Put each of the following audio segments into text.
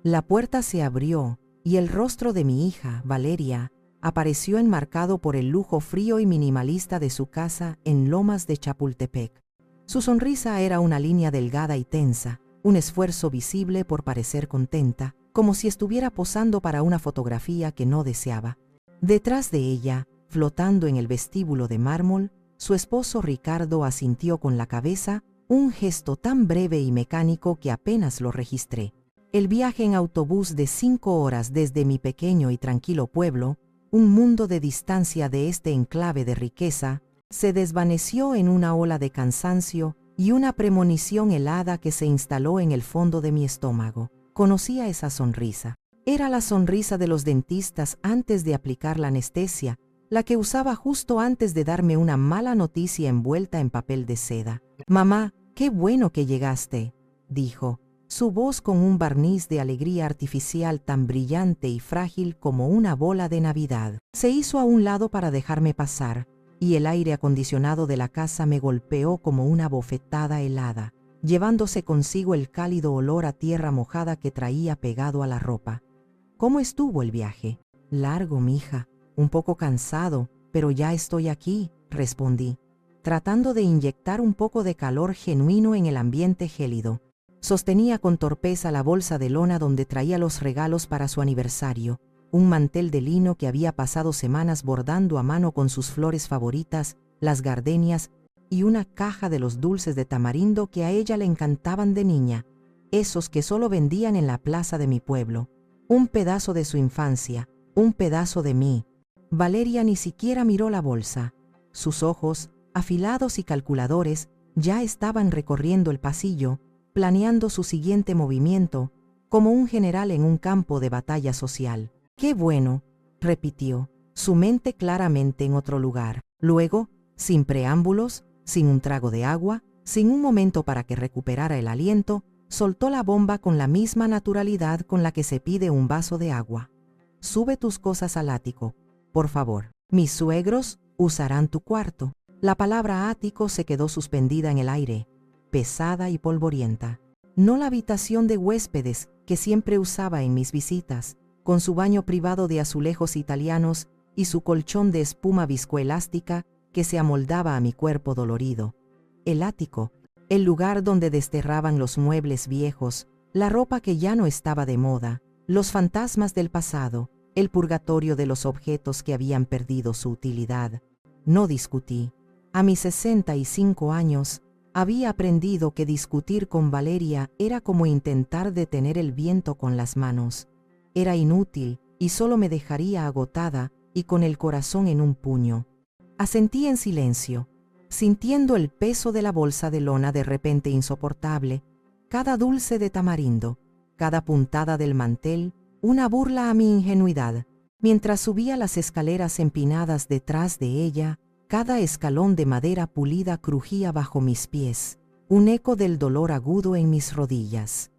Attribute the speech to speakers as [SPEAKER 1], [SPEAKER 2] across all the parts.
[SPEAKER 1] La puerta se abrió y el rostro de mi hija, Valeria, apareció enmarcado por el lujo frío y minimalista de su casa en Lomas de Chapultepec. Su sonrisa era una línea delgada y tensa, un esfuerzo visible por parecer contenta, como si estuviera posando para una fotografía que no deseaba. Detrás de ella, flotando en el vestíbulo de mármol, su esposo Ricardo asintió con la cabeza, un gesto tan breve y mecánico que apenas lo registré. El viaje en autobús de 5 horas desde mi pequeño y tranquilo pueblo, un mundo de distancia de este enclave de riqueza, se desvaneció en una ola de cansancio y una premonición helada que se instaló en el fondo de mi estómago. Conocía esa sonrisa. Era la sonrisa de los dentistas antes de aplicar la anestesia, la que usaba justo antes de darme una mala noticia envuelta en papel de seda. «Mamá, qué bueno que llegaste», dijo, su voz con un barniz de alegría artificial tan brillante y frágil como una bola de Navidad. Se hizo a un lado para dejarme pasar, y el aire acondicionado de la casa me golpeó como una bofetada helada, llevándose consigo el cálido olor a tierra mojada que traía pegado a la ropa. «¿Cómo estuvo el viaje?» «Largo, mija. Un poco cansado, pero ya estoy aquí», respondí, tratando de inyectar un poco de calor genuino en el ambiente gélido. Sostenía con torpeza la bolsa de lona donde traía los regalos para su aniversario, un mantel de lino que había pasado semanas bordando a mano con sus flores favoritas, las gardenias, y una caja de los dulces de tamarindo que a ella le encantaban de niña, esos que solo vendían en la plaza de mi pueblo. Un pedazo de su infancia, un pedazo de mí. Valeria ni siquiera miró la bolsa. Sus ojos, afilados y calculadores, ya estaban recorriendo el pasillo, planeando su siguiente movimiento, como un general en un campo de batalla social. «Qué bueno», repitió, su mente claramente en otro lugar. Luego, sin preámbulos, sin un trago de agua, sin un momento para que recuperara el aliento, soltó la bomba con la misma naturalidad con la que se pide un vaso de agua. «Sube tus cosas al ático, por favor. Mis suegros usarán tu cuarto». La palabra ático se quedó suspendida en el aire, pesada y polvorienta. No la habitación de huéspedes que siempre usaba en mis visitas, con su baño privado de azulejos italianos y su colchón de espuma viscoelástica que se amoldaba a mi cuerpo dolorido. El ático, el lugar donde desterraban los muebles viejos, la ropa que ya no estaba de moda, los fantasmas del pasado, el purgatorio de los objetos que habían perdido su utilidad. No discutí. A mis 65 años, había aprendido que discutir con Valeria era como intentar detener el viento con las manos. Era inútil y solo me dejaría agotada y con el corazón en un puño. Asentí en silencio, sintiendo el peso de la bolsa de lona de repente insoportable, cada dulce de tamarindo, cada puntada del mantel, una burla a mi ingenuidad. Mientras subía las escaleras empinadas detrás de ella, cada escalón de madera pulida crujía bajo mis pies, un eco del dolor agudo en mis rodillas.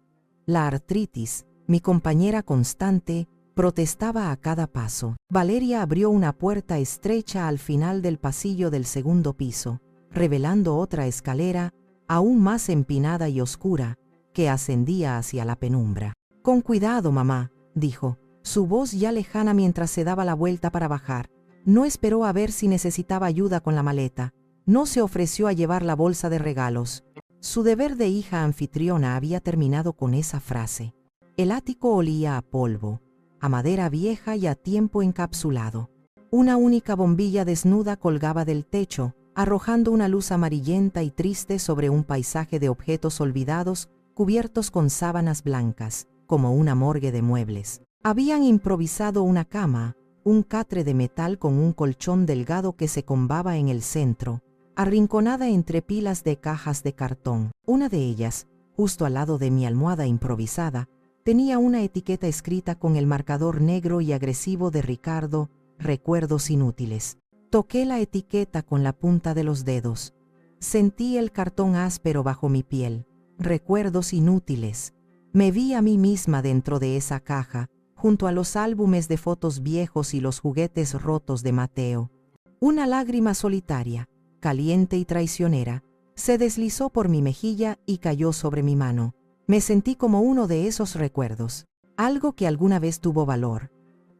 [SPEAKER 1] La artritis, mi compañera constante, protestaba a cada paso. Valeria abrió una puerta estrecha al final del pasillo del segundo piso, revelando otra escalera, aún más empinada y oscura, que ascendía hacia la penumbra. «Con cuidado, mamá», dijo, su voz ya lejana mientras se daba la vuelta para bajar. No esperó a ver si necesitaba ayuda con la maleta. No se ofreció a llevar la bolsa de regalos. Su deber de hija anfitriona había terminado con esa frase. El ático olía a polvo, a madera vieja y a tiempo encapsulado. Una única bombilla desnuda colgaba del techo, arrojando una luz amarillenta y triste sobre un paisaje de objetos olvidados cubiertos con sábanas blancas, como una morgue de muebles. Habían improvisado una cama, un catre de metal con un colchón delgado que se combaba en el centro, arrinconada entre pilas de cajas de cartón. Una de ellas, justo al lado de mi almohada improvisada, tenía una etiqueta escrita con el marcador negro y agresivo de Ricardo, «Recuerdos inútiles». Toqué la etiqueta con la punta de los dedos. Sentí el cartón áspero bajo mi piel. «Recuerdos inútiles». Me vi a mí misma dentro de esa caja, junto a los álbumes de fotos viejos y los juguetes rotos de Mateo. Una lágrima solitaria, caliente y traicionera, se deslizó por mi mejilla y cayó sobre mi mano. Me sentí como uno de esos recuerdos. Algo que alguna vez tuvo valor,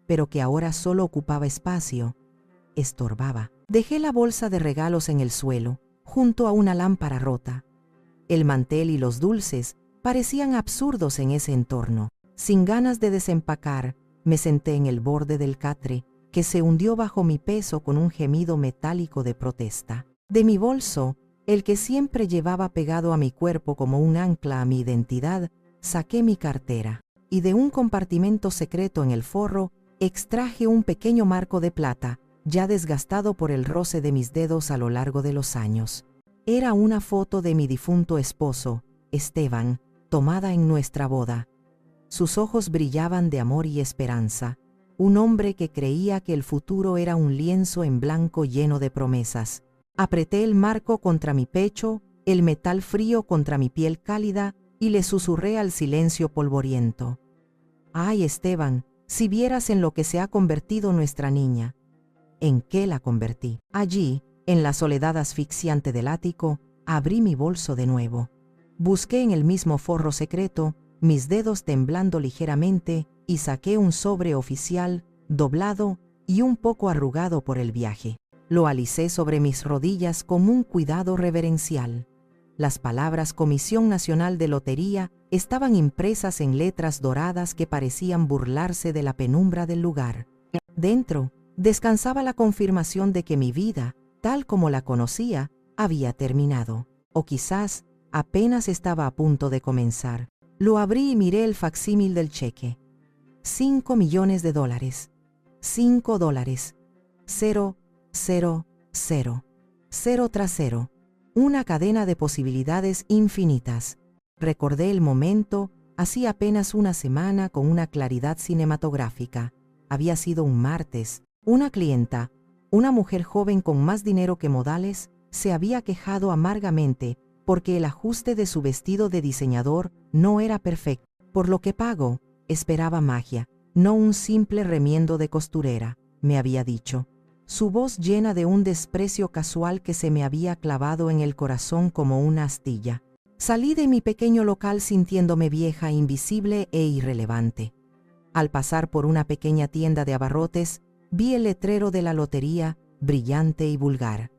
[SPEAKER 1] pero que ahora solo ocupaba espacio. Estorbaba. Dejé la bolsa de regalos en el suelo, junto a una lámpara rota. El mantel y los dulces parecían absurdos en ese entorno. Sin ganas de desempacar, me senté en el borde del catre, que se hundió bajo mi peso con un gemido metálico de protesta. De mi bolso, el que siempre llevaba pegado a mi cuerpo como un ancla a mi identidad, saqué mi cartera, y de un compartimento secreto en el forro, extraje un pequeño marco de plata, ya desgastado por el roce de mis dedos a lo largo de los años. Era una foto de mi difunto esposo, Esteban, tomada en nuestra boda. Sus ojos brillaban de amor y esperanza, un hombre que creía que el futuro era un lienzo en blanco lleno de promesas. Apreté el marco contra mi pecho, el metal frío contra mi piel cálida, y le susurré al silencio polvoriento: «Ay, Esteban, si vieras en lo que se ha convertido nuestra niña». ¿En qué la convertí? Allí, en la soledad asfixiante del ático, abrí mi bolso de nuevo. Busqué en el mismo forro secreto, mis dedos temblando ligeramente, y saqué un sobre oficial, doblado y un poco arrugado por el viaje. Lo alicé sobre mis rodillas con un cuidado reverencial. Las palabras Comisión Nacional de Lotería estaban impresas en letras doradas que parecían burlarse de la penumbra del lugar. Dentro, descansaba la confirmación de que mi vida, tal como la conocía, había terminado. O quizás apenas estaba a punto de comenzar. Lo abrí y miré el facsímil del cheque. $5 millones. $5. 0, 0, 0. 0 tras 0. Una cadena de posibilidades infinitas. Recordé el momento, hacía apenas una semana, con una claridad cinematográfica. Había sido un martes. Una clienta, una mujer joven con más dinero que modales, se había quejado amargamente porque el ajuste de su vestido de diseñador no era perfecto. Por lo que pago, esperaba magia, no un simple remiendo de costurera, me había dicho. Su voz llena de un desprecio casual que se me había clavado en el corazón como una astilla. Salí de mi pequeño local sintiéndome vieja, invisible e irrelevante. Al pasar por una pequeña tienda de abarrotes, vi el letrero de la lotería, brillante y vulgar.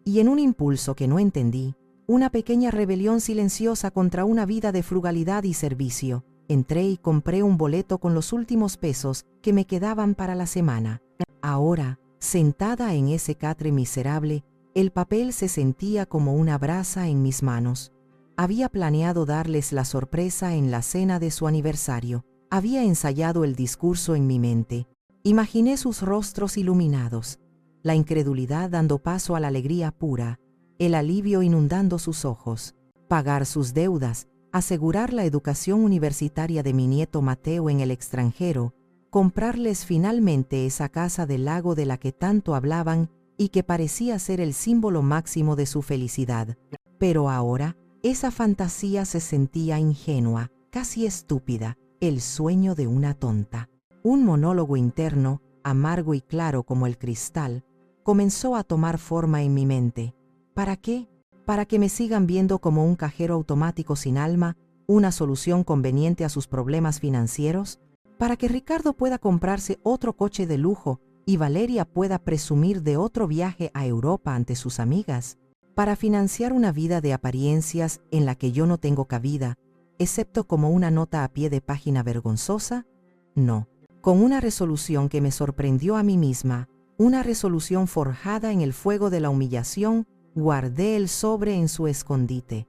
[SPEAKER 1] Y en un impulso que no entendí, una pequeña rebelión silenciosa contra una vida de frugalidad y servicio, entré y compré un boleto con los últimos pesos que me quedaban para la semana. Ahora, sentada en ese catre miserable, el papel se sentía como una brasa en mis manos. Había planeado darles la sorpresa en la cena de su aniversario. Había ensayado el discurso en mi mente. Imaginé sus rostros iluminados, la incredulidad dando paso a la alegría pura, el alivio inundando sus ojos. Pagar sus deudas, asegurar la educación universitaria de mi nieto Mateo en el extranjero, comprarles finalmente esa casa del lago de la que tanto hablaban y que parecía ser el símbolo máximo de su felicidad. Pero ahora, esa fantasía se sentía ingenua, casi estúpida, el sueño de una tonta. Un monólogo interno, amargo y claro como el cristal, comenzó a tomar forma en mi mente. ¿Para qué? ¿Para que me sigan viendo como un cajero automático sin alma, una solución conveniente a sus problemas financieros? ¿Para que Ricardo pueda comprarse otro coche de lujo y Valeria pueda presumir de otro viaje a Europa ante sus amigas? ¿Para financiar una vida de apariencias en la que yo no tengo cabida, excepto como una nota a pie de página vergonzosa? No. Con una resolución que me sorprendió a mí misma, una resolución forjada en el fuego de la humillación, guardé el sobre en su escondite.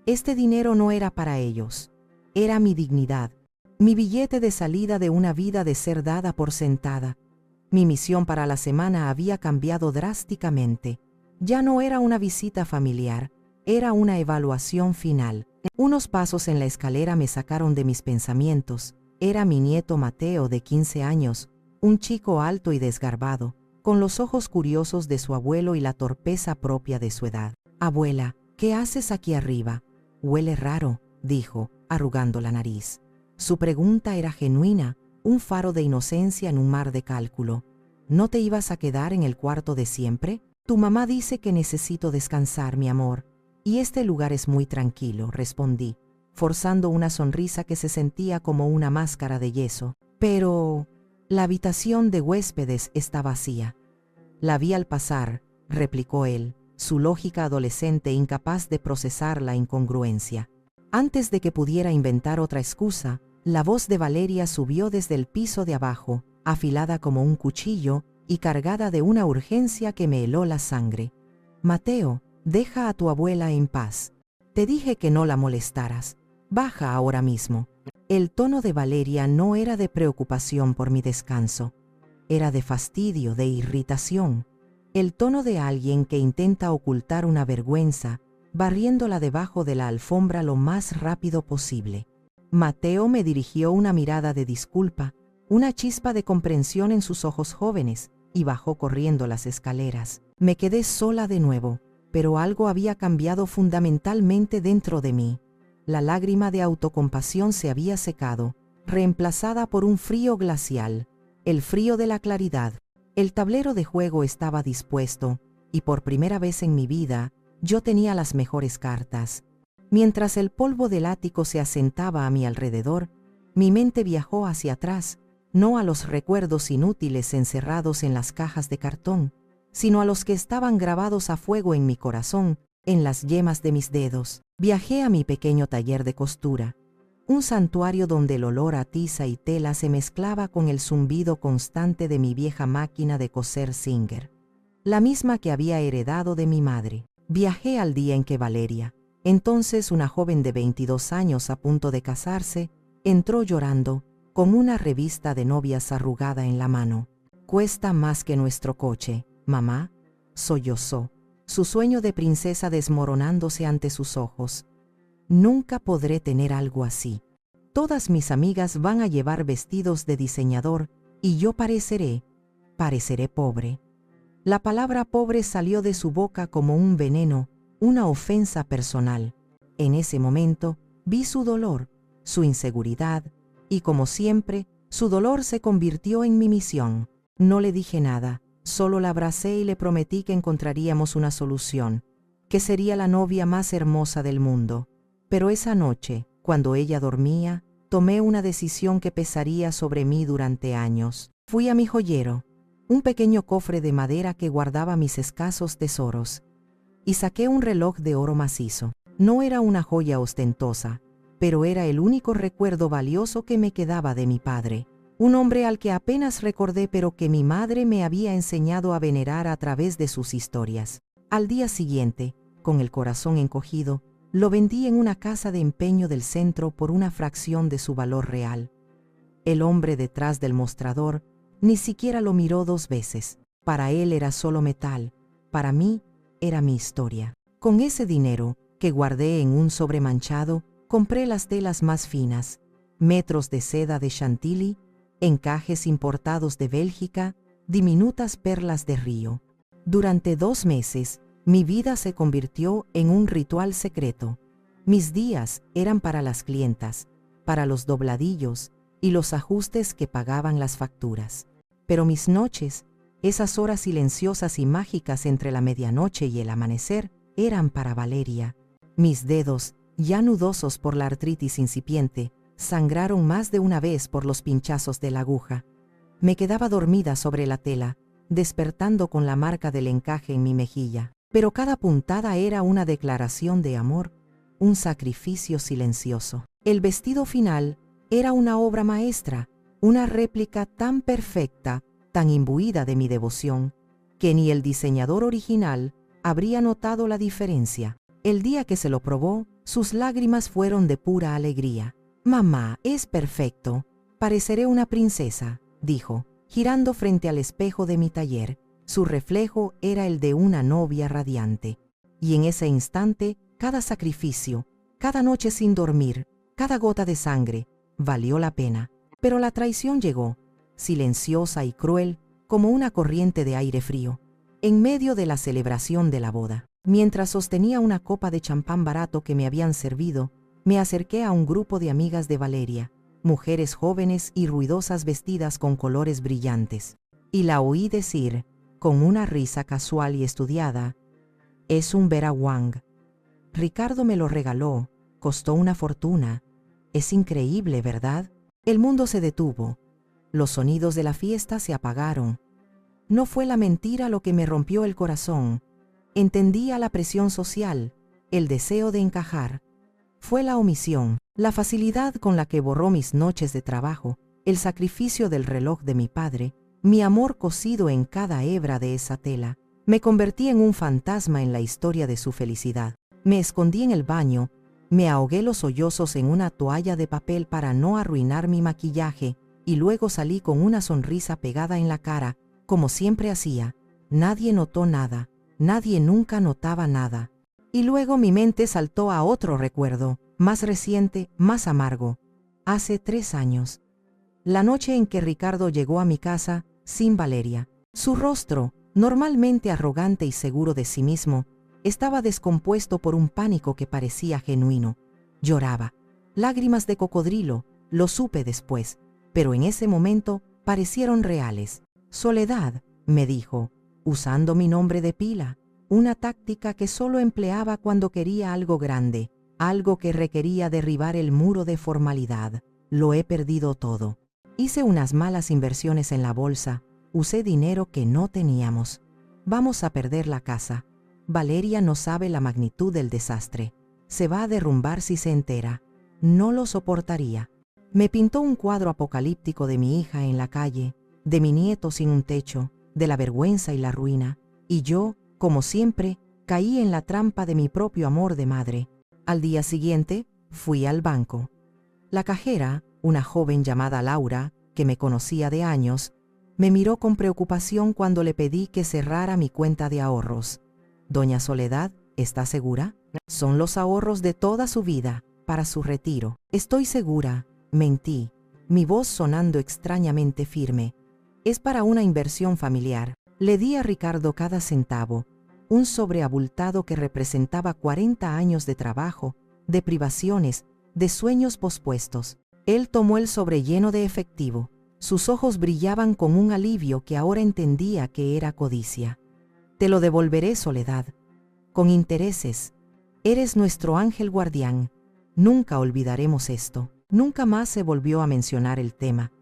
[SPEAKER 1] Este dinero no era para ellos, era mi dignidad, mi billete de salida de una vida de ser dada por sentada. Mi misión para la semana había cambiado drásticamente. Ya no era una visita familiar, era una evaluación final. Unos pasos en la escalera me sacaron de mis pensamientos. Era mi nieto Mateo, de 15 años, un chico alto y desgarbado, con los ojos curiosos de su abuelo y la torpeza propia de su edad. «Abuela, ¿qué haces aquí arriba?» «Huele raro», dijo, arrugando la nariz. Su pregunta era genuina, un faro de inocencia en un mar de cálculo. «¿No te ibas a quedar en el cuarto de siempre?» «Tu mamá dice que necesito descansar, mi amor, y este lugar es muy tranquilo», respondí. forzando una sonrisa que se sentía como una máscara de yeso. Pero la habitación de huéspedes está vacía. La vi al pasar, replicó él, su lógica adolescente incapaz de procesar la incongruencia. Antes de que pudiera inventar otra excusa, la voz de Valeria subió desde el piso de abajo, afilada como un cuchillo y cargada de una urgencia que me heló la sangre. Mateo, deja a tu abuela en paz. Te dije que no la molestaras. Baja ahora mismo. El tono de Valeria no era de preocupación por mi descanso. Era de fastidio, de irritación. El tono de alguien que intenta ocultar una vergüenza, barriéndola debajo de la alfombra lo más rápido posible. Mateo me dirigió una mirada de disculpa, una chispa de comprensión en sus ojos jóvenes, y bajó corriendo las escaleras. Me quedé sola de nuevo, pero algo había cambiado fundamentalmente dentro de mí. La lágrima de autocompasión se había secado, reemplazada por un frío glacial, el frío de la claridad. El tablero de juego estaba dispuesto, y por primera vez en mi vida, yo tenía las mejores cartas. Mientras el polvo del ático se asentaba a mi alrededor, mi mente viajó hacia atrás, no a los recuerdos inútiles encerrados en las cajas de cartón, sino a los que estaban grabados a fuego en mi corazón, en las yemas de mis dedos. Viajé a mi pequeño taller de costura, un santuario donde el olor a tiza y tela se mezclaba con el zumbido constante de mi vieja máquina de coser Singer, la misma que había heredado de mi madre. Viajé al día en que Valeria, entonces una joven de 22 años a punto de casarse, entró llorando, con una revista de novias arrugada en la mano. «Cuesta más que nuestro coche, mamá», sollozó, su sueño de princesa desmoronándose ante sus ojos. «Nunca podré tener algo así. Todas mis amigas van a llevar vestidos de diseñador y yo pareceré pobre». La palabra pobre salió de su boca como un veneno, una ofensa personal. En ese momento vi su dolor, su inseguridad, y como siempre, su dolor se convirtió en mi misión. No le dije nada, solo la abracé y le prometí que encontraríamos una solución, que sería la novia más hermosa del mundo. Pero esa noche, cuando ella dormía, tomé una decisión que pesaría sobre mí durante años. Fui a mi joyero, un pequeño cofre de madera que guardaba mis escasos tesoros, y saqué un reloj de oro macizo. No era una joya ostentosa, pero era el único recuerdo valioso que me quedaba de mi padre, un hombre al que apenas recordé pero que mi madre me había enseñado a venerar a través de sus historias. Al día siguiente, con el corazón encogido, lo vendí en una casa de empeño del centro por una fracción de su valor real. El hombre detrás del mostrador ni siquiera lo miró 2 veces. Para él era solo metal, para mí era mi historia. Con ese dinero, que guardé en un sobre manchado, compré las telas más finas, metros de seda de Chantilly, encajes importados de Bélgica, diminutas perlas de río. Durante 2 meses, mi vida se convirtió en un ritual secreto. Mis días eran para las clientas, para los dobladillos y los ajustes que pagaban las facturas. Pero mis noches, esas horas silenciosas y mágicas entre la medianoche y el amanecer, eran para Valeria. Mis dedos, ya nudosos por la artritis incipiente, sangraron más de una vez por los pinchazos de la aguja. Me quedaba dormida sobre la tela, despertando con la marca del encaje en mi mejilla. Pero cada puntada era una declaración de amor, un sacrificio silencioso. El vestido final era una obra maestra, una réplica tan perfecta, tan imbuida de mi devoción, que ni el diseñador original habría notado la diferencia. El día que se lo probó, sus lágrimas fueron de pura alegría. «Mamá, es perfecto. Pareceré una princesa», dijo, girando frente al espejo de mi taller. Su reflejo era el de una novia radiante. Y en ese instante, cada sacrificio, cada noche sin dormir, cada gota de sangre, valió la pena. Pero la traición llegó, silenciosa y cruel, como una corriente de aire frío, en medio de la celebración de la boda. Mientras sostenía una copa de champán barato que me habían servido, me acerqué a un grupo de amigas de Valeria, mujeres jóvenes y ruidosas vestidas con colores brillantes, y la oí decir, con una risa casual y estudiada: «Es un Vera Wang. Ricardo me lo regaló, Costó una fortuna. Es increíble, ¿verdad? El mundo se detuvo. Los sonidos de la fiesta se apagaron. No fue la mentira lo que me rompió el corazón. Entendía la presión social, el deseo de encajar. Fue la omisión, la facilidad con la que borró mis noches de trabajo, el sacrificio del reloj de mi padre, mi amor cosido en cada hebra de esa tela. Me convertí en un fantasma en la historia de su felicidad. Me escondí en el baño, me ahogué los sollozos en una toalla de papel para no arruinar mi maquillaje, y luego salí con una sonrisa pegada en la cara, como siempre hacía. Nadie notó nada, nadie nunca notaba nada. Y luego mi mente saltó a otro recuerdo, más reciente, más amargo. Hace 3 años. La noche en que Ricardo llegó a mi casa, sin Valeria. Su rostro, normalmente arrogante y seguro de sí mismo, estaba descompuesto por un pánico que parecía genuino. Lloraba. Lágrimas de cocodrilo, lo supe después, pero en ese momento parecieron reales. Soledad, me dijo, usando mi nombre de pila, una táctica que solo empleaba cuando quería algo grande, algo que requería derribar el muro de formalidad. Lo he perdido todo. Hice unas malas inversiones en la bolsa, usé dinero que no teníamos. Vamos a perder la casa. Valeria no sabe la magnitud del desastre. Se va a derrumbar si se entera. No lo soportaría. Me pintó un cuadro apocalíptico de mi hija en la calle, de mi nieto sin un techo, de la vergüenza y la ruina, y yo, como siempre, caí en la trampa de mi propio amor de madre. Al día siguiente, fui al banco. La cajera, una joven llamada Laura, que me conocía de años, me miró con preocupación cuando le pedí que cerrara mi cuenta de ahorros. Doña Soledad, ¿está segura? Son los ahorros de toda su vida, para su retiro. Estoy segura, mentí, mi voz sonando extrañamente firme. Es para una inversión familiar. Le di a Ricardo cada centavo, un sobre abultado que representaba 40 años de trabajo, de privaciones, de sueños pospuestos. Él tomó el sobre lleno de efectivo. Sus ojos brillaban con un alivio que ahora entendía que era codicia. Te lo devolveré, Soledad. Con intereses. Eres nuestro ángel guardián. Nunca olvidaremos esto. Nunca más se volvió a mencionar el tema.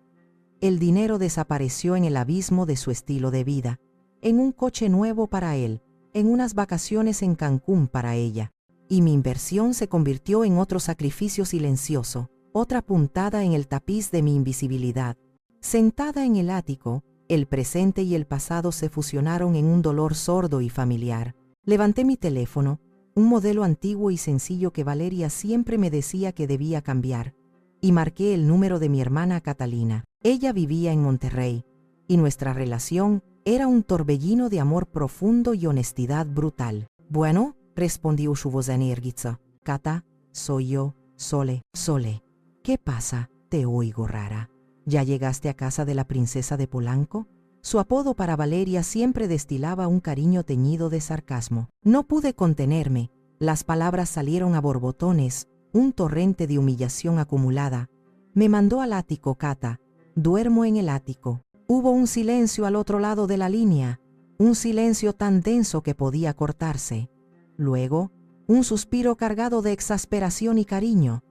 [SPEAKER 1] El dinero desapareció en el abismo de su estilo de vida, en un coche nuevo para él, en unas vacaciones en Cancún para ella. Y mi inversión se convirtió en otro sacrificio silencioso, otra puntada en el tapiz de mi invisibilidad. Sentada en el ático, el presente y el pasado se fusionaron en un dolor sordo y familiar. Levanté mi teléfono, un modelo antiguo y sencillo que Valeria siempre me decía que debía cambiar, y marqué el número de mi hermana Catalina. Ella vivía en Monterrey, y nuestra relación era un torbellino de amor profundo y honestidad brutal. Bueno, respondió su voz enérgica. Cata, soy yo, Sole. Sole, ¿qué pasa? Te oigo rara. ¿Ya llegaste a casa de la princesa de Polanco? Su apodo para Valeria siempre destilaba un cariño teñido de sarcasmo. No pude contenerme. Las palabras salieron a borbotones, un torrente de humillación acumulada. Me mandó al ático, Cata. Duermo en el ático. Hubo un silencio al otro lado de la línea, un silencio tan denso que podía cortarse. Luego, un suspiro cargado de exasperación y cariño.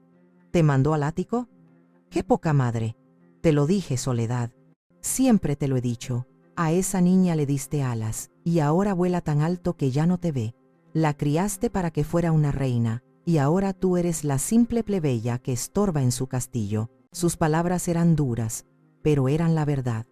[SPEAKER 1] ¿Te mandó al ático? ¡Qué poca madre! Te lo dije, Soledad. Siempre te lo he dicho. A esa niña le diste alas, y ahora vuela tan alto que ya no te ve. La criaste para que fuera una reina, y ahora tú eres la simple plebeya que estorba en su castillo. Sus palabras eran duras, pero eran la verdad.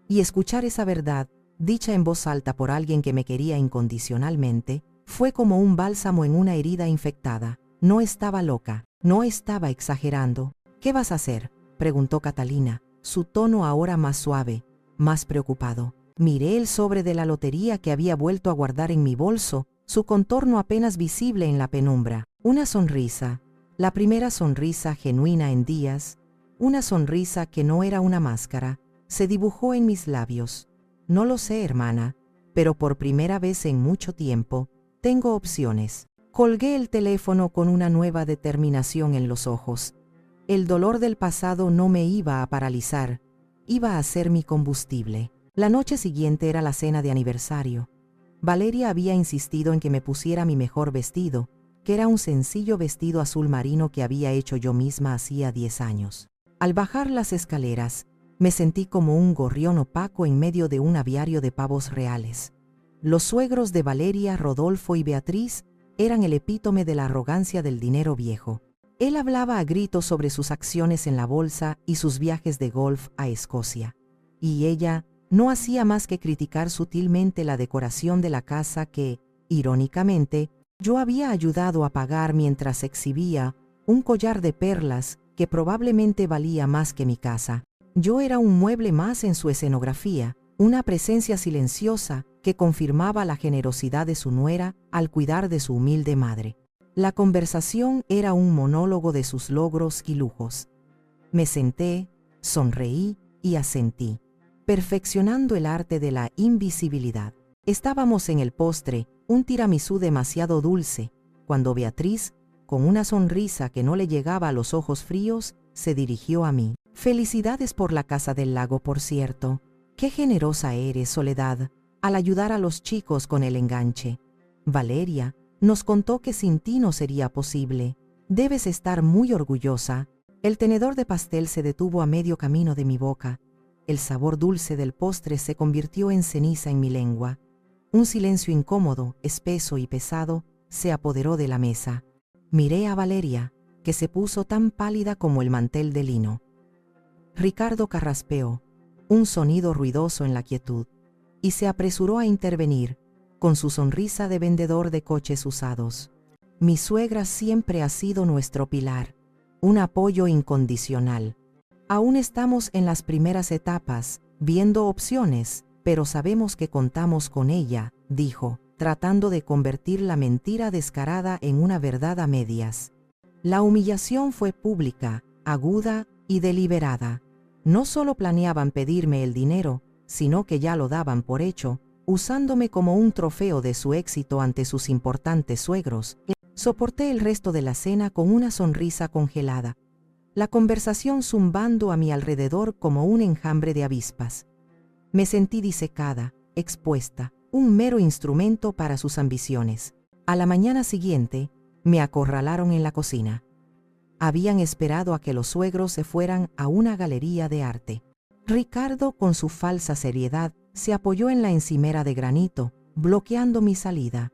[SPEAKER 1] Y escuchar esa verdad, dicha en voz alta por alguien que me quería incondicionalmente, fue como un bálsamo en una herida infectada. No estaba loca, no estaba exagerando. ¿Qué vas a hacer?, preguntó Catalina, su tono ahora más suave, más preocupado. Miré el sobre de la lotería que había vuelto a guardar en mi bolso, su contorno apenas visible en la penumbra. Una sonrisa, la primera sonrisa genuina en días, una sonrisa que no era una máscara, se dibujó en mis labios. No lo sé, hermana, pero por primera vez en mucho tiempo, tengo opciones. Colgué el teléfono con una nueva determinación en los ojos. El dolor del pasado no me iba a paralizar, iba a ser mi combustible. La noche siguiente era la cena de aniversario. Valeria había insistido en que me pusiera mi mejor vestido, que era un sencillo vestido azul marino que había hecho yo misma hacía 10 años. Al bajar las escaleras, me sentí como un gorrión opaco en medio de un aviario de pavos reales. Los suegros de Valeria, Rodolfo y Beatriz eran el epítome de la arrogancia del dinero viejo. Él hablaba a gritos sobre sus acciones en la bolsa y sus viajes de golf a Escocia. Y ella no hacía más que criticar sutilmente la decoración de la casa que, irónicamente, yo había ayudado a pagar mientras exhibía un collar de perlas que probablemente valía más que mi casa. Yo era un mueble más en su escenografía, una presencia silenciosa que confirmaba la generosidad de su nuera al cuidar de su humilde madre. La conversación era un monólogo de sus logros y lujos. Me senté, sonreí y asentí, perfeccionando el arte de la invisibilidad. Estábamos en el postre, un tiramisú demasiado dulce, cuando Beatriz, con una sonrisa que no le llegaba a los ojos fríos, se dirigió a mí. Felicidades por la casa del lago, por cierto. Qué generosa eres, Soledad, al ayudar a los chicos con el enganche. Valeria nos contó que sin ti no sería posible. Debes estar muy orgullosa. El tenedor de pastel se detuvo a medio camino de mi boca. El sabor dulce del postre se convirtió en ceniza en mi lengua. Un silencio incómodo, espeso y pesado se apoderó de la mesa. Miré a Valeria, que se puso tan pálida como el mantel de lino. Ricardo carraspeó, un sonido ruidoso en la quietud, y se apresuró a intervenir, con su sonrisa de vendedor de coches usados. Mi suegra siempre ha sido nuestro pilar, un apoyo incondicional. Aún estamos en las primeras etapas, viendo opciones, pero sabemos que contamos con ella, dijo, tratando de convertir la mentira descarada en una verdad a medias. La humillación fue pública, aguda y deliberada. No solo planeaban pedirme el dinero, sino que ya lo daban por hecho, usándome como un trofeo de su éxito ante sus importantes suegros. Soporté el resto de la cena con una sonrisa congelada, la conversación zumbando a mi alrededor como un enjambre de avispas. Me sentí disecada, expuesta, un mero instrumento para sus ambiciones. A la mañana siguiente, me acorralaron en la cocina. Habían esperado a que los suegros se fueran a una galería de arte. Ricardo, con su falsa seriedad, se apoyó en la encimera de granito, bloqueando mi salida.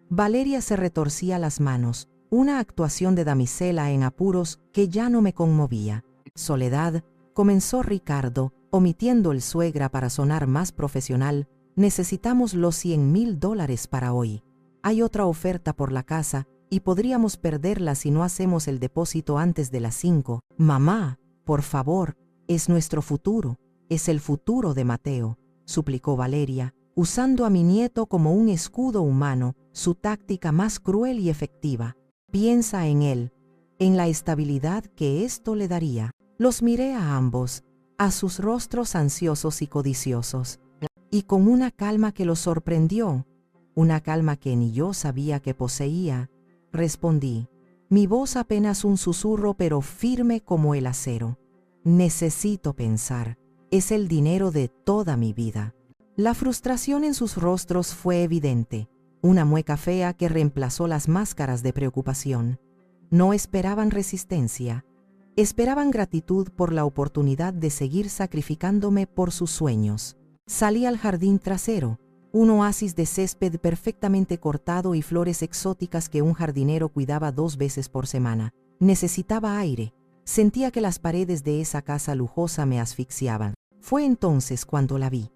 [SPEAKER 1] Valeria se retorcía las manos, una actuación de damisela en apuros que ya no me conmovía. Soledad, comenzó Ricardo, omitiendo el suegra para sonar más profesional, necesitamos los $100,000 para hoy. Hay otra oferta por la casa, y podríamos perderla si no hacemos el depósito antes de las 5. Mamá, por favor, es nuestro futuro, es el futuro de Mateo, suplicó Valeria, usando a mi nieto como un escudo humano, su táctica más cruel y efectiva. Piensa en él, en la estabilidad que esto le daría. Los miré a ambos, a sus rostros ansiosos y codiciosos, y con una calma que los sorprendió, una calma que ni yo sabía que poseía, respondí, mi voz apenas un susurro pero firme como el acero. Necesito pensar, es el dinero de toda mi vida. La frustración en sus rostros fue evidente, una mueca fea que reemplazó las máscaras de preocupación. No esperaban resistencia, esperaban gratitud por la oportunidad de seguir sacrificándome por sus sueños. Salí al jardín trasero, un oasis de césped perfectamente cortado y flores exóticas que un jardinero cuidaba 2 veces por semana. Necesitaba aire. Sentía que las paredes de esa casa lujosa me asfixiaban. Fue entonces cuando la vi.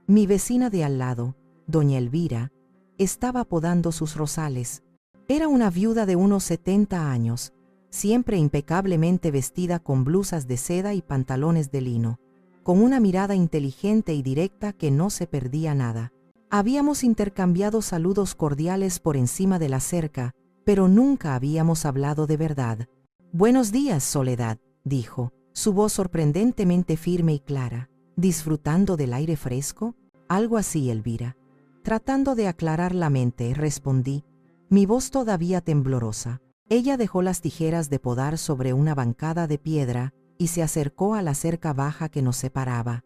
[SPEAKER 1] Mi vecina de al lado, doña Elvira, estaba podando sus rosales. Era una viuda de unos 70 años, siempre impecablemente vestida con blusas de seda y pantalones de lino, con una mirada inteligente y directa que no se perdía nada. Habíamos intercambiado saludos cordiales por encima de la cerca, pero nunca habíamos hablado de verdad. «Buenos días, Soledad», dijo, su voz sorprendentemente firme y clara. «¿Disfrutando del aire fresco?» «Algo así, Elvira». Tratando de aclarar la mente, respondí, mi voz todavía temblorosa. Ella dejó las tijeras de podar sobre una bancada de piedra y se acercó a la cerca baja que nos separaba.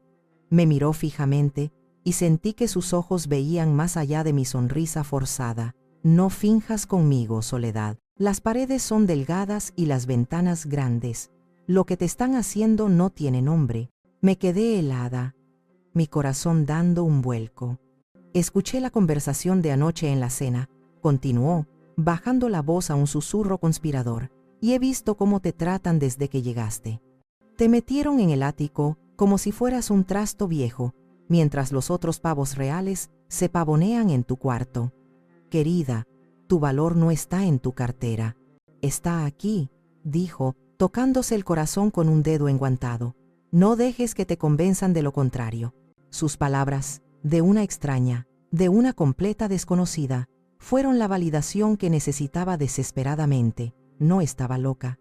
[SPEAKER 1] Me miró fijamente y sentí que sus ojos veían más allá de mi sonrisa forzada. No finjas conmigo, Soledad. Las paredes son delgadas y las ventanas grandes. Lo que te están haciendo no tiene nombre. Me quedé helada, mi corazón dando un vuelco. Escuché la conversación de anoche en la cena. Continuó, bajando la voz a un susurro conspirador. Y he visto cómo te tratan desde que llegaste. Te metieron en el ático como si fueras un trasto viejo, mientras los otros pavos reales se pavonean en tu cuarto. Querida, tu valor no está en tu cartera. Está aquí, dijo, tocándose el corazón con un dedo enguantado. No dejes que te convenzan de lo contrario. Sus palabras, de una extraña, de una completa desconocida, fueron la validación que necesitaba desesperadamente. No estaba loca.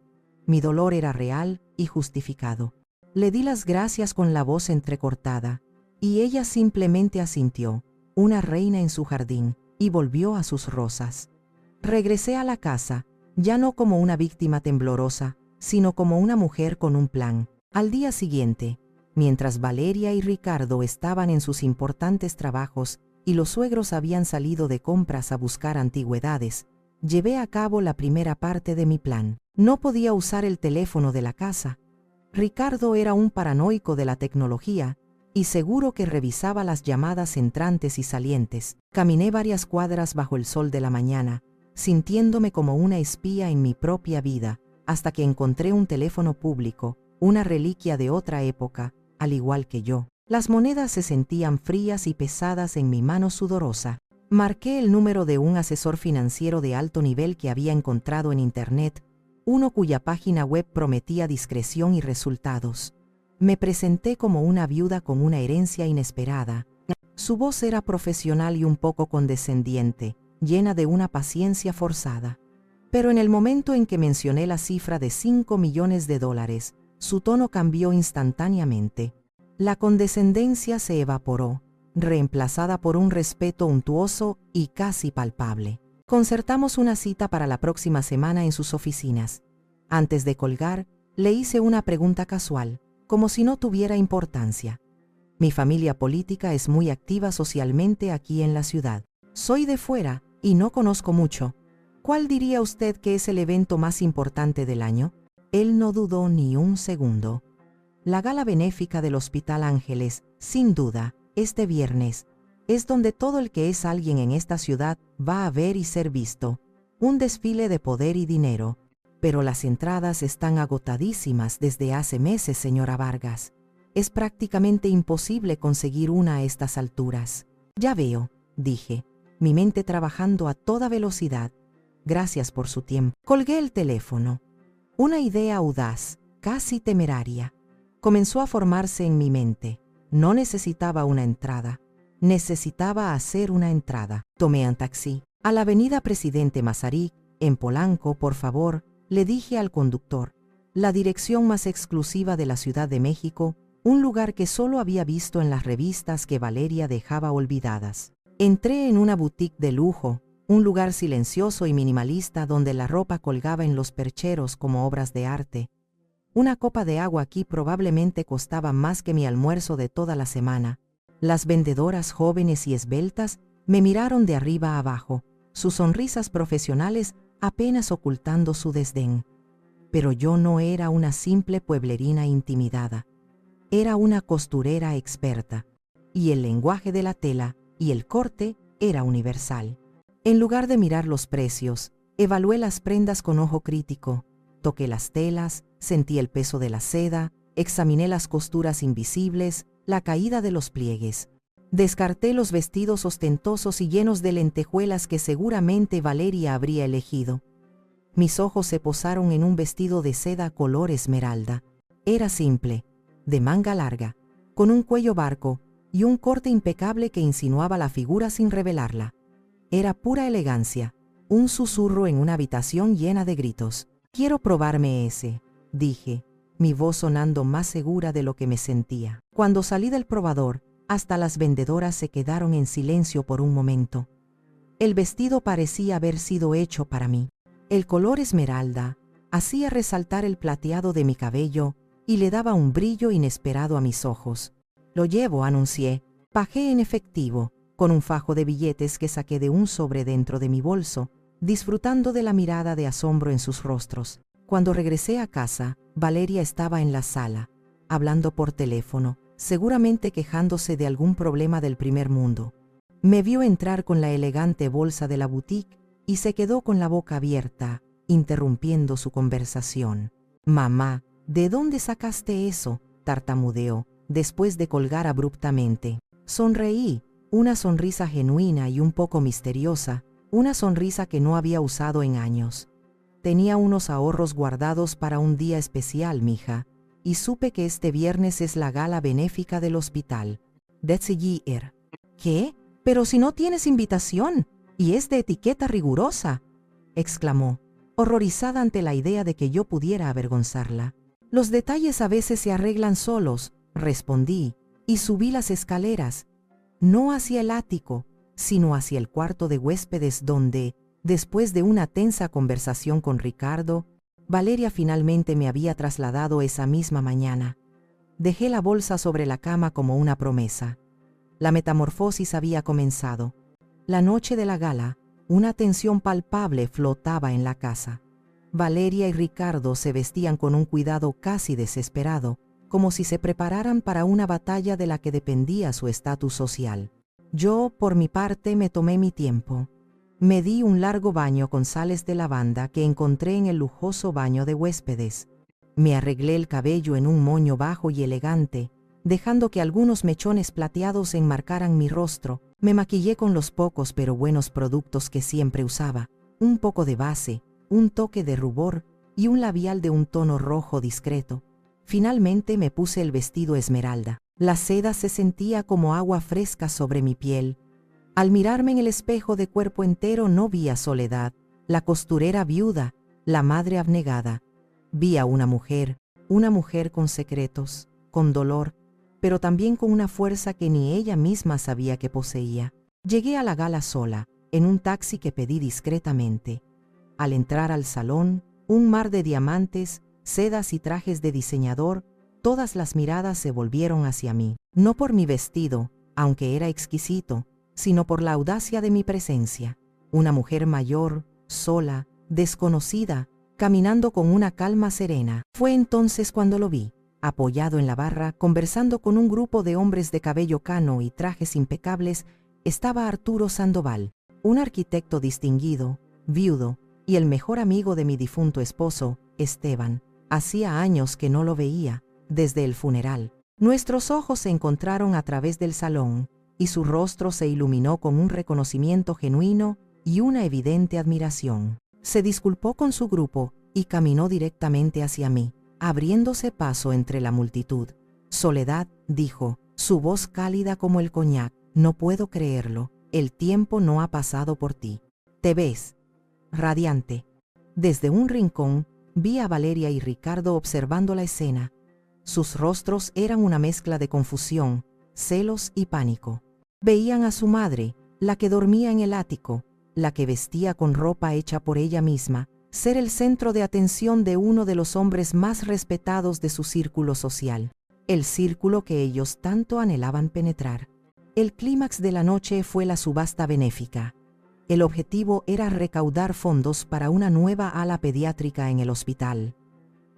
[SPEAKER 1] Mi dolor era real y justificado. Le di las gracias con la voz entrecortada, y ella simplemente asintió, una reina en su jardín, y volvió a sus rosas. Regresé a la casa, ya no como una víctima temblorosa, sino como una mujer con un plan. Al día siguiente, mientras Valeria y Ricardo estaban en sus importantes trabajos y los suegros habían salido de compras a buscar antigüedades, llevé a cabo la primera parte de mi plan. No podía usar el teléfono de la casa. Ricardo era un paranoico de la tecnología y seguro que revisaba las llamadas entrantes y salientes. Caminé varias cuadras bajo el sol de la mañana, sintiéndome como una espía en mi propia vida, hasta que encontré un teléfono público, una reliquia de otra época, al igual que yo. Las monedas se sentían frías y pesadas en mi mano sudorosa. Marqué el número de un asesor financiero de alto nivel que había encontrado en Internet, uno cuya página web prometía discreción y resultados. Me presenté como una viuda con una herencia inesperada. Su voz era profesional y un poco condescendiente, llena de una paciencia forzada. Pero en el momento en que mencioné la cifra de $5 millones, su tono cambió instantáneamente. La condescendencia se evaporó, reemplazada por un respeto untuoso y casi palpable. Concertamos una cita para la próxima semana en sus oficinas. Antes de colgar, le hice una pregunta casual, como si no tuviera importancia. Mi familia política es muy activa socialmente aquí en la ciudad. Soy de fuera y no conozco mucho. ¿Cuál diría usted que es el evento más importante del año? Él no dudó ni un segundo. La gala benéfica del Hospital Ángeles, sin duda, este viernes, es donde todo el que es alguien en esta ciudad va a ver y ser visto. Un desfile de poder y dinero. Pero las entradas están agotadísimas desde hace meses, señora Vargas. Es prácticamente imposible conseguir una a estas alturas. Ya veo, dije, mi mente trabajando a toda velocidad. Gracias por su tiempo. Colgué el teléfono. Una idea audaz, casi temeraria, comenzó a formarse en mi mente. No necesitaba una entrada. Necesitaba hacer una entrada. Tomé un taxi. A la avenida Presidente Mazarik, en Polanco, por favor, le dije al conductor. La dirección más exclusiva de la Ciudad de México, un lugar que solo había visto en las revistas que Valeria dejaba olvidadas. Entré en una boutique de lujo, un lugar silencioso y minimalista donde la ropa colgaba en los percheros como obras de arte. Una copa de agua aquí probablemente costaba más que mi almuerzo de toda la semana. Las vendedoras jóvenes y esbeltas me miraron de arriba a abajo, sus sonrisas profesionales apenas ocultando su desdén. Pero yo no era una simple pueblerina intimidada. Era una costurera experta, y el lenguaje de la tela y el corte era universal. En lugar de mirar los precios, evalué las prendas con ojo crítico, toqué las telas, sentí el peso de la seda, examiné las costuras invisibles, la caída de los pliegues. Descarté los vestidos ostentosos y llenos de lentejuelas que seguramente Valeria habría elegido. Mis ojos se posaron en un vestido de seda color esmeralda. Era simple, de manga larga, con un cuello barco y un corte impecable que insinuaba la figura sin revelarla. Era pura elegancia, un susurro en una habitación llena de gritos. «Quiero probarme ese», dije, mi voz sonando más segura de lo que me sentía. Cuando salí del probador, hasta las vendedoras se quedaron en silencio por un momento. El vestido parecía haber sido hecho para mí. El color esmeralda hacía resaltar el plateado de mi cabello y le daba un brillo inesperado a mis ojos. «Lo llevo», anuncié. «Pagué en efectivo, con un fajo de billetes que saqué de un sobre dentro de mi bolso, disfrutando de la mirada de asombro en sus rostros. Cuando regresé a casa, Valeria estaba en la sala, hablando por teléfono, seguramente quejándose de algún problema del primer mundo. Me vio entrar con la elegante bolsa de la boutique y se quedó con la boca abierta, interrumpiendo su conversación. «Mamá, ¿de dónde sacaste eso?», tartamudeó, después de colgar abruptamente. Sonreí, una sonrisa genuina y un poco misteriosa, una sonrisa que no había usado en años. Tenía unos ahorros guardados para un día especial, mija, y supe que este viernes es la gala benéfica del hospital. That's a year. ¿Qué? Pero si no tienes invitación, y es de etiqueta rigurosa, exclamó, horrorizada ante la idea de que yo pudiera avergonzarla. Los detalles a veces se arreglan solos, respondí, y subí las escaleras, no hacia el ático, sino hacia el cuarto de huéspedes donde, después de una tensa conversación con Ricardo, Valeria finalmente me había trasladado esa misma mañana. Dejé la bolsa sobre la cama como una promesa. La metamorfosis había comenzado. La noche de la gala, una tensión palpable flotaba en la casa. Valeria y Ricardo se vestían con un cuidado casi desesperado, como si se prepararan para una batalla de la que dependía su estatus social. Yo, por mi parte, me tomé mi tiempo. Me di un largo baño con sales de lavanda que encontré en el lujoso baño de huéspedes. Me arreglé el cabello en un moño bajo y elegante, dejando que algunos mechones plateados enmarcaran mi rostro. Me maquillé con los pocos pero buenos productos que siempre usaba, un poco de base, un toque de rubor y un labial de un tono rojo discreto. Finalmente me puse el vestido esmeralda. La seda se sentía como agua fresca sobre mi piel. Al mirarme en el espejo de cuerpo entero no vi a Soledad, la costurera viuda, la madre abnegada. Vi a una mujer con secretos, con dolor, pero también con una fuerza que ni ella misma sabía que poseía. Llegué a la gala sola, en un taxi que pedí discretamente. Al entrar al salón, un mar de diamantes, sedas y trajes de diseñador, todas las miradas se volvieron hacia mí, no por mi vestido, aunque era exquisito, sino por la audacia de mi presencia. Una mujer mayor, sola, desconocida, caminando con una calma serena. Fue entonces cuando lo vi, apoyado en la barra, conversando con un grupo de hombres de cabello cano y trajes impecables. Estaba Arturo Sandoval, un arquitecto distinguido, viudo, y el mejor amigo de mi difunto esposo, Esteban. Hacía años que no lo veía, desde el funeral. Nuestros ojos se encontraron a través del salón, y su rostro se iluminó con un reconocimiento genuino y una evidente admiración. Se disculpó con su grupo y caminó directamente hacia mí, abriéndose paso entre la multitud. «Soledad», dijo, su voz cálida como el coñac, «no puedo creerlo, el tiempo no ha pasado por ti. Te ves radiante». Desde un rincón, vi a Valeria y Ricardo observando la escena. Sus rostros eran una mezcla de confusión, celos y pánico. Veían a su madre, la que dormía en el ático, la que vestía con ropa hecha por ella misma, ser el centro de atención de uno de los hombres más respetados de su círculo social, el círculo que ellos tanto anhelaban penetrar. El clímax de la noche fue la subasta benéfica. El objetivo era recaudar fondos para una nueva ala pediátrica en el hospital.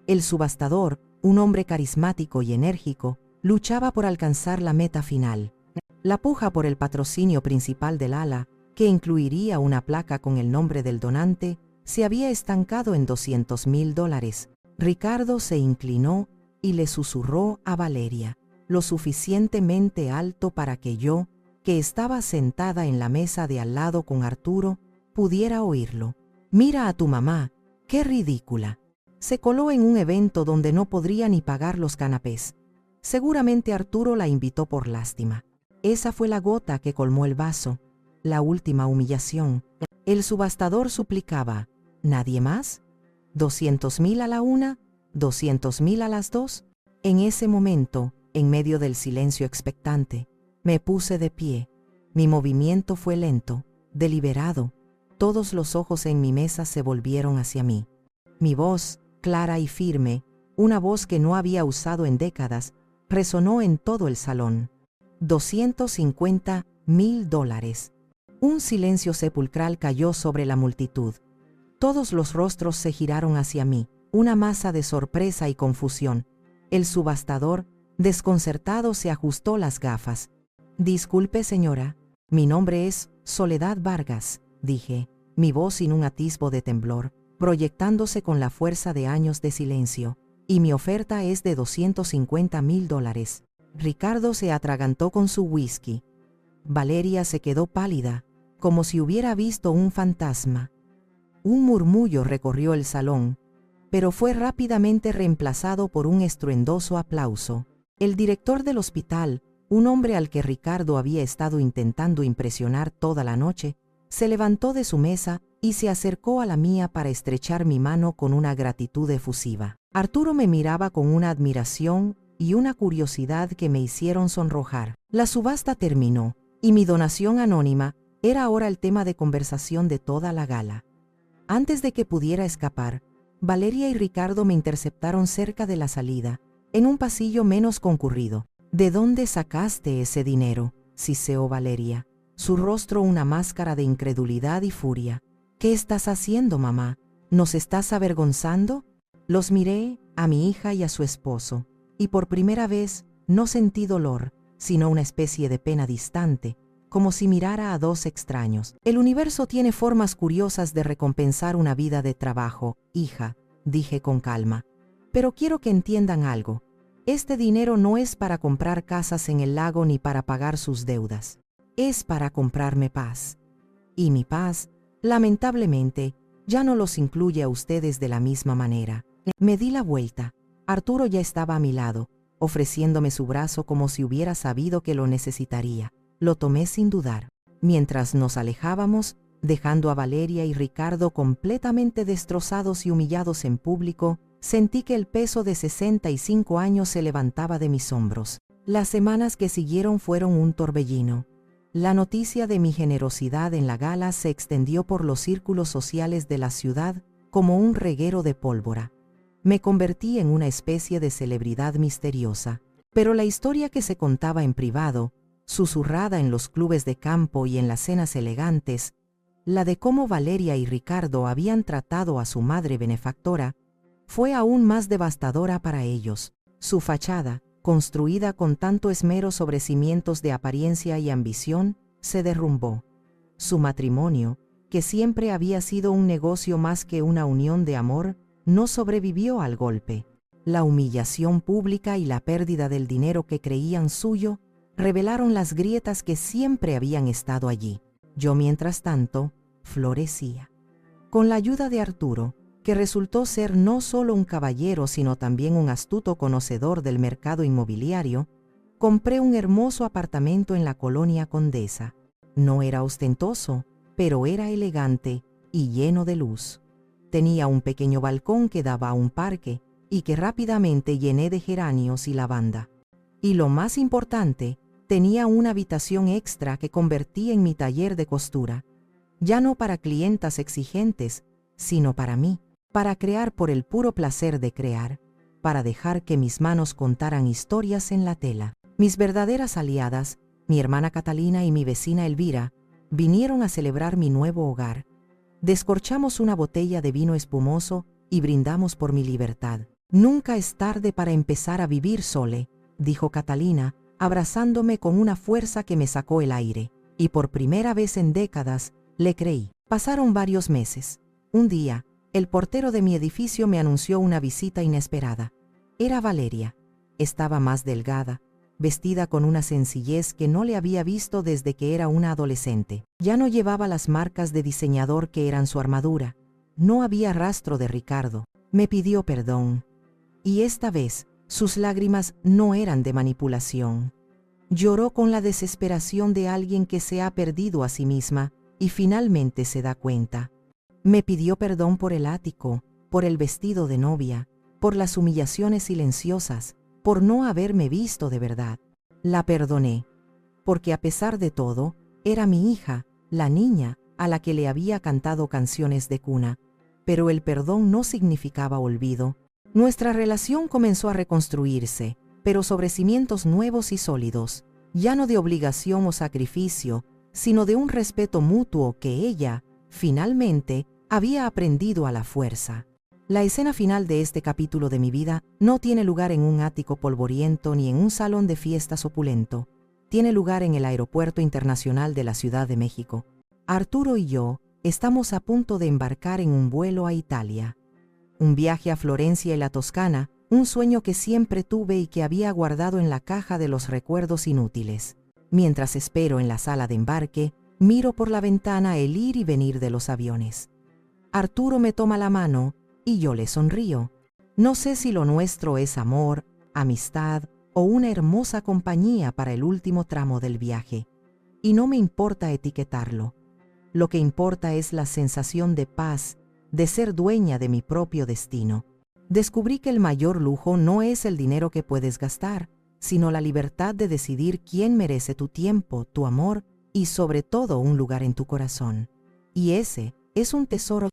[SPEAKER 1] El subastador, un hombre carismático y enérgico, luchaba por alcanzar la meta final. La puja por el patrocinio principal del ala, que incluiría una placa con el nombre del donante, se había estancado en $200,000. Ricardo se inclinó y le susurró a Valeria, lo suficientemente alto para que yo, que estaba sentada en la mesa de al lado con Arturo, pudiera oírlo. «Mira a tu mamá, qué ridícula. Se coló en un evento donde no podría ni pagar los canapés. Seguramente Arturo la invitó por lástima. Esa fue la gota que colmó el vaso, la última humillación». El subastador suplicaba, «¿Nadie más? ¿200,000 a la una? ¿200,000 a las dos?» En ese momento, en medio del silencio expectante, me puse de pie. Mi movimiento fue lento, deliberado. Todos los ojos en mi mesa se volvieron hacia mí. Mi voz, clara y firme, una voz que no había usado en décadas, resonó en todo el salón. $250 $1000. Un silencio sepulcral cayó sobre la multitud. Todos los rostros se giraron hacia mí, una masa de sorpresa y confusión. El subastador, desconcertado, se ajustó las gafas. «Disculpe, señora, mi nombre es Soledad Vargas», dije, mi voz sin un atisbo de temblor, proyectándose con la fuerza de años de silencio. «Y mi oferta es de $250,000. Ricardo se atragantó con su whisky. Valeria se quedó pálida, como si hubiera visto un fantasma. Un murmullo recorrió el salón, pero fue rápidamente reemplazado por un estruendoso aplauso. El director del hospital, un hombre al que Ricardo había estado intentando impresionar toda la noche, se levantó de su mesa y se acercó a la mía para estrechar mi mano con una gratitud efusiva. Arturo me miraba con una admiración y una curiosidad que me hicieron sonrojar. La subasta terminó, y mi donación anónima era ahora el tema de conversación de toda la gala. Antes de que pudiera escapar, Valeria y Ricardo me interceptaron cerca de la salida, en un pasillo menos concurrido. «¿De dónde sacaste ese dinero?», siseó Valeria, su rostro una máscara de incredulidad y furia. «¿Qué estás haciendo, mamá? ¿Nos estás avergonzando?». Los miré, a mi hija y a su esposo, y por primera vez no sentí dolor, sino una especie de pena distante, como si mirara a dos extraños. «El universo tiene formas curiosas de recompensar una vida de trabajo, hija», dije con calma. «Pero quiero que entiendan algo. Este dinero no es para comprar casas en el lago ni para pagar sus deudas. Es para comprarme paz. Y mi paz, lamentablemente, ya no los incluye a ustedes de la misma manera». Me di la vuelta. Arturo ya estaba a mi lado, ofreciéndome su brazo como si hubiera sabido que lo necesitaría. Lo tomé sin dudar. Mientras nos alejábamos, dejando a Valeria y Ricardo completamente destrozados y humillados en público, sentí que el peso de 65 años se levantaba de mis hombros. Las semanas que siguieron fueron un torbellino. La noticia de mi generosidad en la gala se extendió por los círculos sociales de la ciudad como un reguero de pólvora. Me convertí en una especie de celebridad misteriosa, pero la historia que se contaba en privado, susurrada en los clubes de campo y en las cenas elegantes, la de cómo Valeria y Ricardo habían tratado a su madre benefactora, fue aún más devastadora para ellos. Su fachada, construida con tanto esmero sobre cimientos de apariencia y ambición, se derrumbó. Su matrimonio, que siempre había sido un negocio más que una unión de amor, no sobrevivió al golpe. La humillación pública y la pérdida del dinero que creían suyo revelaron las grietas que siempre habían estado allí. Yo, mientras tanto, florecía. Con la ayuda de Arturo, que resultó ser no solo un caballero sino también un astuto conocedor del mercado inmobiliario, compré un hermoso apartamento en la colonia Condesa. No era ostentoso, pero era elegante y lleno de luz. Tenía un pequeño balcón que daba a un parque y que rápidamente llené de geranios y lavanda. Y lo más importante, tenía una habitación extra que convertí en mi taller de costura, ya no para clientas exigentes, sino para mí, para crear por el puro placer de crear, para dejar que mis manos contaran historias en la tela. Mis verdaderas aliadas, mi hermana Catalina y mi vecina Elvira, vinieron a celebrar mi nuevo hogar. Descorchamos una botella de vino espumoso y brindamos por mi libertad. «Nunca es tarde para empezar a vivir, Sole», dijo Catalina, abrazándome con una fuerza que me sacó el aire. Y por primera vez en décadas, le creí. Pasaron varios meses. Un día, el portero de mi edificio me anunció una visita inesperada. Era Valeria. Estaba más delgada, vestida con una sencillez que no le había visto desde que era una adolescente. Ya no llevaba las marcas de diseñador que eran su armadura. No había rastro de Ricardo. Me pidió perdón. Y esta vez, sus lágrimas no eran de manipulación. Lloró con la desesperación de alguien que se ha perdido a sí misma y finalmente se da cuenta. Me pidió perdón por el ático, por el vestido de novia, por las humillaciones silenciosas, por no haberme visto de verdad. La perdoné, porque a pesar de todo, era mi hija, la niña, a la que le había cantado canciones de cuna, pero el perdón no significaba olvido. Nuestra relación comenzó a reconstruirse, pero sobre cimientos nuevos y sólidos. ya no de obligación o sacrificio, sino de un respeto mutuo que ella, finalmente, había aprendido a la fuerza. La escena final de este capítulo de mi vida no tiene lugar en un ático polvoriento ni en un salón de fiestas opulento. Tiene lugar en el Aeropuerto Internacional de la Ciudad de México. Arturo y yo estamos a punto de embarcar en un vuelo a Italia. Un viaje a Florencia y la Toscana, un sueño que siempre tuve y que había guardado en la caja de los recuerdos inútiles. Mientras espero en la sala de embarque, miro por la ventana el ir y venir de los aviones. Arturo me toma la mano y yo le sonrío. No sé si lo nuestro es amor, amistad o una hermosa compañía para el último tramo del viaje. Y no me importa etiquetarlo. Lo que importa es la sensación de paz, de ser dueña de mi propio destino. Descubrí que el mayor lujo no es el dinero que puedes gastar, sino la libertad de decidir quién merece tu tiempo, tu amor y sobre todo un lugar en tu corazón. Y ese es un tesoro